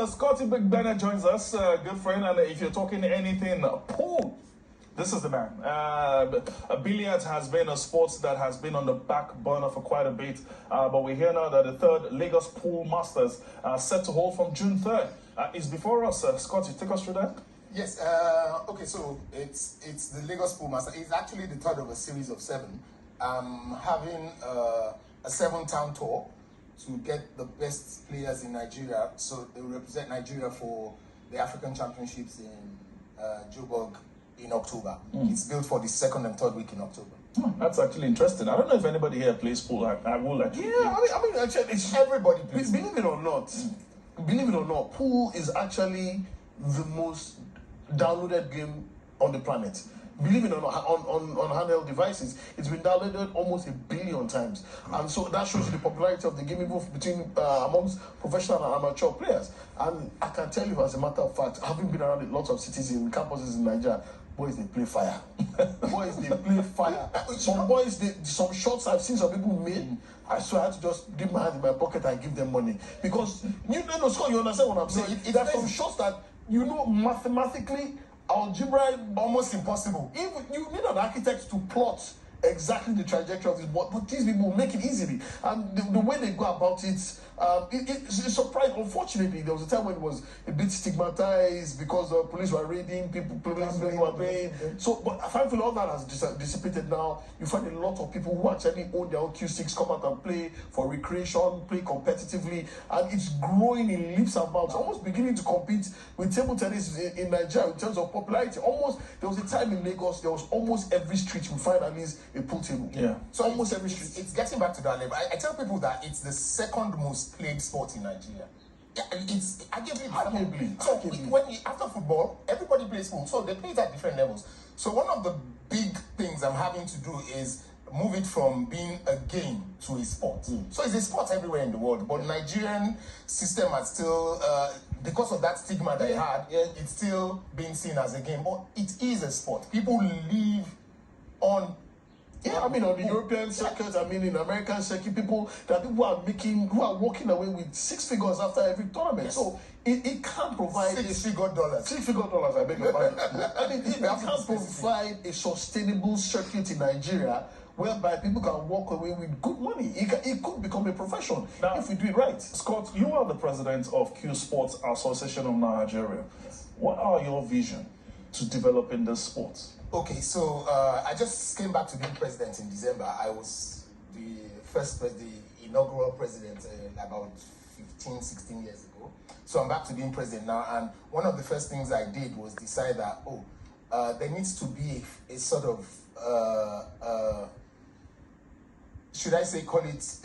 Scott Igbene joins us, good friend, and if you're talking anything pool, this is the man. Billiards has been a sport that has been on the back burner for quite a bit, but we hear now that the third Lagos Pool Masters set to hold from June 3rd is before us. Scott, you take us through that? Yes, okay, so it's the Lagos Pool Masters. It's actually the third of a series of 7. Having a 7-town tour to get the best players in Nigeria, so they will represent Nigeria for the African Championships in Joburg in October. It's built for the 2nd and 3rd week in October. That's actually interesting. I don't know if anybody here plays pool. I will actually. Yeah, I mean, actually, it's Everybody plays. believe it or not, pool is actually the most downloaded game on the planet. Believe it or not, on handheld devices, it's been downloaded almost 1 billion times, and so that shows you the popularity of the game, even between amongst professional and amateur players. And I can tell you, as a matter of fact, having been around lots of cities in campuses in Nigeria, boys, they play fire. Boys, they play fire. Some boys, some shots I've seen some people made, I swear I had to just dip my hand in my pocket and give them money, because Scott, you understand what I'm saying? There are some shots that mathematically, algebra, almost impossible. Even you need an architect to plot exactly the trajectory of this, but these people make it easily, and the way they go about it, it's surprising. Unfortunately, there was a time when it was a bit stigmatized because the police were raiding people, police were paying. So, but thankfully all that has dissipated now. You find a lot of people who actually own their own Q6 come out and play for recreation, play competitively, and it's growing in leaps and bounds, almost beginning to compete with table tennis in Nigeria in terms of popularity. Almost, there was a time in Lagos, there was almost every street you find at least a pool table. Yeah. So almost every street. It's getting back to that level. I tell people that it's the 2nd most played sport in Nigeria. Yeah, it's arguably. So after football, everybody plays pool. So they play it at different levels. So one of the big things I'm having to do is move it from being a game to a sport. So it's a sport everywhere in the world, but Nigerian system has still, because of that stigma they had, it's still being seen as a game. But it is a sport. People live on. Yeah, I mean, on the European circuit, I mean, in American circuit, people who are walking away with 6 figures after every tournament. Yes. So it can provide $6-figure dollars. $6-figure dollars, I beg your pardon. I mean, it can provide a sustainable circuit in Nigeria whereby people can walk away with good money. It could become a profession if we do it right. Scott, you are the president of Q Sports Association of Nigeria. Yes. What are your vision to developing this sport? Okay, so I just came back to being president in December. I was the inaugural president about 15, 16 years ago. So I'm back to being president now, and one of the first things I did was decide that, there needs to be a sort of, should I say, call it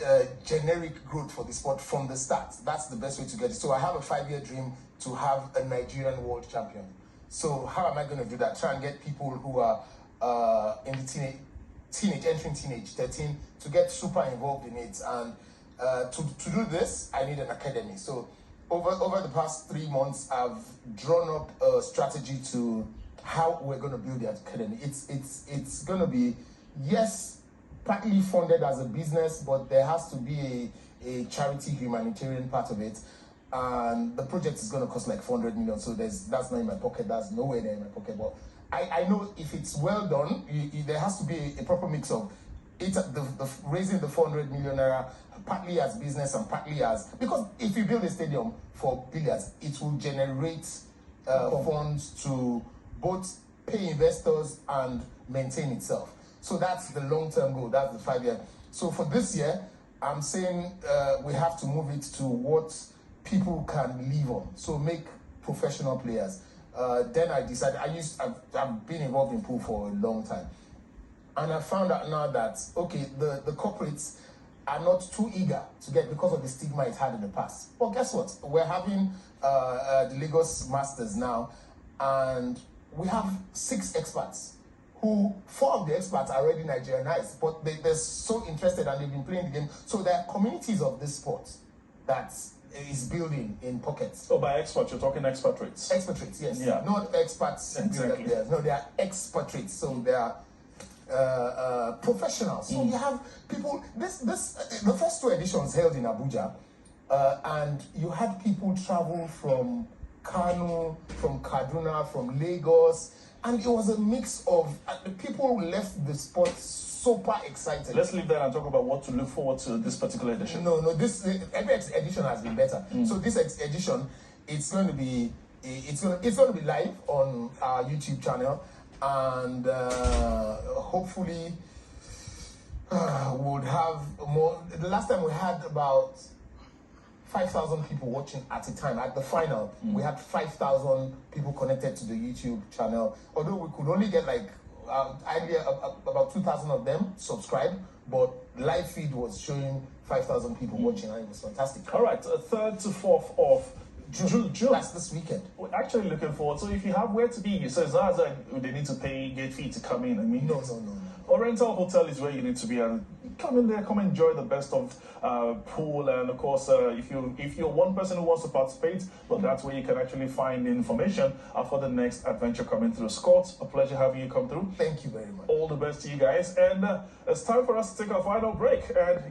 generic growth for the sport from the start. That's the best way to get it. So I have a 5-year dream to have a Nigerian world champion. So how am I going to do that? Try and get people who are in the entering teenage, 13, to get super involved in it. And to do this, I need an academy. So over the past 3 months, I've drawn up a strategy to how we're going to build the academy. It's going to be, yes, partly funded as a business, but there has to be a charity humanitarian part of it. And the project is going to cost like 400 million, so that's not in my pocket. That's nowhere there in my pocket. But I know if it's well done, there has to be a proper mix of it, raising the 400 million naira, partly as business and partly as, because if you build a stadium for billiards, it will generate funds to both pay investors and maintain itself. So that's the long-term goal. That's the 5-year. So for this year, I'm saying we have to move it to what people can live on, so make professional players. Then I decided, I've been involved in pool for a long time, and I found out now that, okay, the corporates are not too eager to get because of the stigma it had in the past. But guess what? We're having the Lagos Masters now, and we have 6 experts who 4 of the experts are already Nigerianized, but they're so interested and they've been playing the game. So there are communities of this sport that is building in pockets. So by experts, you're talking expatriates? Expatriates, yes. Yeah. Not expats. Exactly. No, they are expatriates. So they are professionals. So you have people, the first 2 editions held in Abuja, and you had people travel from Kano, from Kaduna, from Lagos, and it was a mix of the people left the sport super excited. Let's leave that and talk about what to look forward to this particular edition. No, every edition has been better. So this edition, it's going to be live on our YouTube channel, and hopefully we'll have more. The last time we had about 5,000 people watching at a time. At the final, we had 5,000 people connected to the YouTube channel. Although we could only get like about 2,000 of them subscribed, but live feed was showing 5,000 people watching, and it was fantastic. All right, 3rd to 4th of June. That's this weekend. We're actually looking forward. So if you have where to be, so it's not like they need to pay gate fee to come in. I mean, No. A rental hotel is where you need to be, and come in there, come enjoy the best of pool. And of course, if you're one person who wants to participate, well, that's where you can actually find information for the next adventure coming through. Scott, a pleasure having you come through. Thank you very much. All the best to you guys, and it's time for us to take our final break. And